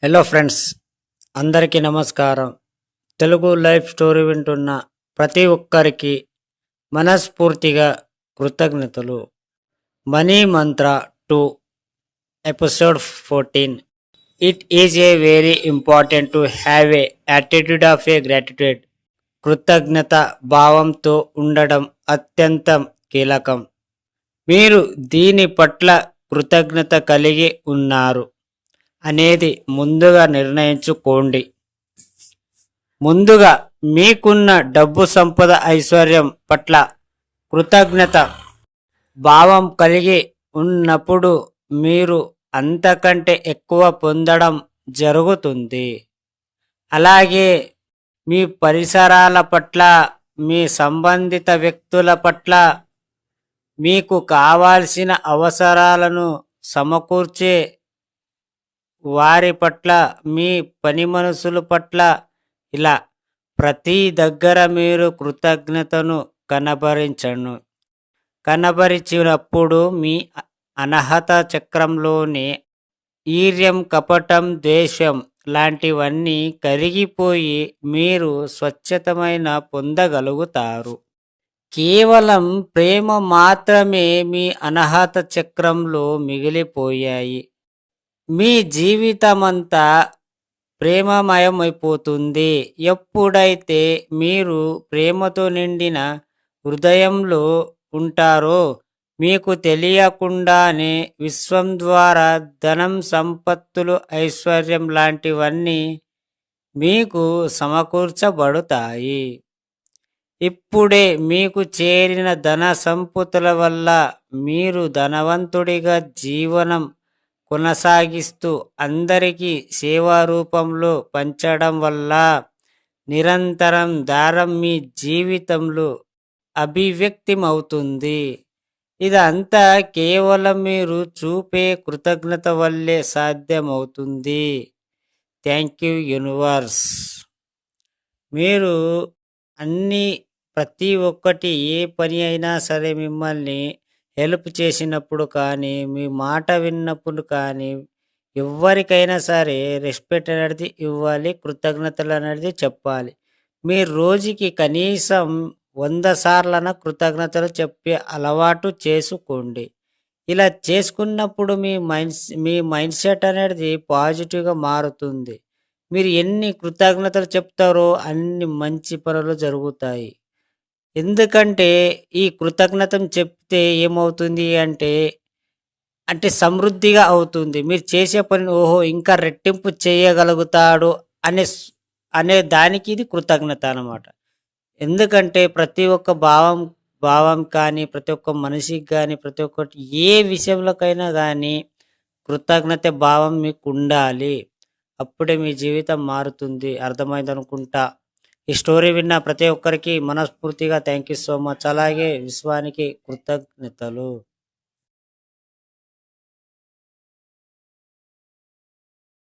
Hello friends, అందరికీ నమస్కారం. Telugu life story వింటున్న ప్రతి ఒక్కరికి మనస్ఫూర్తిగా కృతజ్ఞతలు. Money Mantra 2 episode 14. It is a very important to have a attitude of A gratitude. కృతజ్ఞత భావంతో ఉండడం అత్యంత కీలకం. మీరు దీని పట్ల కృతజ్ఞత కలిగి ఉన్నారు అనేది ముందుగా నిర్ణయించుకోండి. ముందుగా మీకున్న డబ్బు, సంపద, ఐశ్వర్యం పట్ల కృతజ్ఞత భావం కలిగి ఉన్నప్పుడు మీరు అంతకంటే ఎక్కువ పొందడం జరుగుతుంది. అలాగే మీ పరిసరాల పట్ల, మీ సంబంధిత వ్యక్తుల పట్ల, మీకు కావాల్సిన అవసరాలను సమకూర్చే వారి పట్ల, మీ పని మనుషుల పట్ల, ఇలా ప్రతి దగ్గర మీరు కృతజ్ఞతను కనబరిచినప్పుడు మీ అనహత చక్రంలోని ఈర్యం, కపటం, ద్వేషం లాంటివన్నీ కరిగిపోయి మీరు స్వచ్ఛతమైన పొందగలుగుతారు. కేవలం ప్రేమ మాత్రమే మీ అనహత చక్రంలో మిగిలిపోయాయి. మీ జీవితమంతా ప్రేమమయమైపోతుంది. ఎప్పుడైతే మీరు ప్రేమతో నిండిన హృదయంలో ఉంటారో మీకు తెలియకుండానే విశ్వం ద్వారా ధనం, సంపత్తులు, ఐశ్వర్యం లాంటివన్నీ మీకు సమకూర్చబడతాయి. ఇప్పుడే మీకు చేరిన ధన సంపత్తుల వల్ల మీరు ధనవంతుడిగా జీవనం కొనసాగిస్తూ అందరికీ సేవా రూపంలో పంచడం వల్ల నిరంతరం దారం మీ జీవితంలో అభివ్యక్తమవుతుంది. ఇదంతా కేవలం మీరు చూపే కృతజ్ఞత వల్లే సాధ్యమవుతుంది. Thank you universe. మీరు అన్నీ ప్రతి ఒక్కటి, ఏ పని అయినా సరే, మిమ్మల్ని హెల్ప్ చేసినప్పుడు కానీ, మీ మాట విన్నప్పుడు కానీ, ఎవరికైనా సరే రెస్పెక్ట్ అనేది ఇవ్వాలి, కృతజ్ఞతలు అనేది చెప్పాలి. మీరు రోజుకి కనీసం 100 సార్లన కృతజ్ఞతలు చెప్పే అలవాటు చేసుకోండి. ఇలా చేసుకున్నప్పుడు మీ మైండ్ సెట్ అనేది పాజిటివ్గా మారుతుంది. మీరు ఎన్ని కృతజ్ఞతలు చెప్తారో అన్ని మంచి పనులు జరుగుతాయి. ఎందుకంటే ఈ కృతజ్ఞతను చెప్తే ఏమవుతుంది అంటే అంటే సమృద్ధిగా అవుతుంది. మీరు చేసే పని ఓహో ఇంకా రెట్టింపు చేయగలుగుతాడు అనే దానికి ఇది కృతజ్ఞత అన్నమాట. ఎందుకంటే ప్రతి ఒక్క భావం కానీ, ప్రతి ఒక్క మనిషికి కానీ, ప్రతి ఒక్కటి ఏ విషయంలోకైనా కానీ కృతజ్ఞత భావం మీకు ఉండాలి. అప్పుడే మీ జీవితం మారుతుంది. అర్థమైందనుకుంటా. ఈ స్టోరీ విన్న ప్రతి ఒక్కరికి మనస్ఫూర్తిగా థ్యాంక్ యూ సో మచ్. అలాగే విశ్వానికి కృతజ్ఞతలు.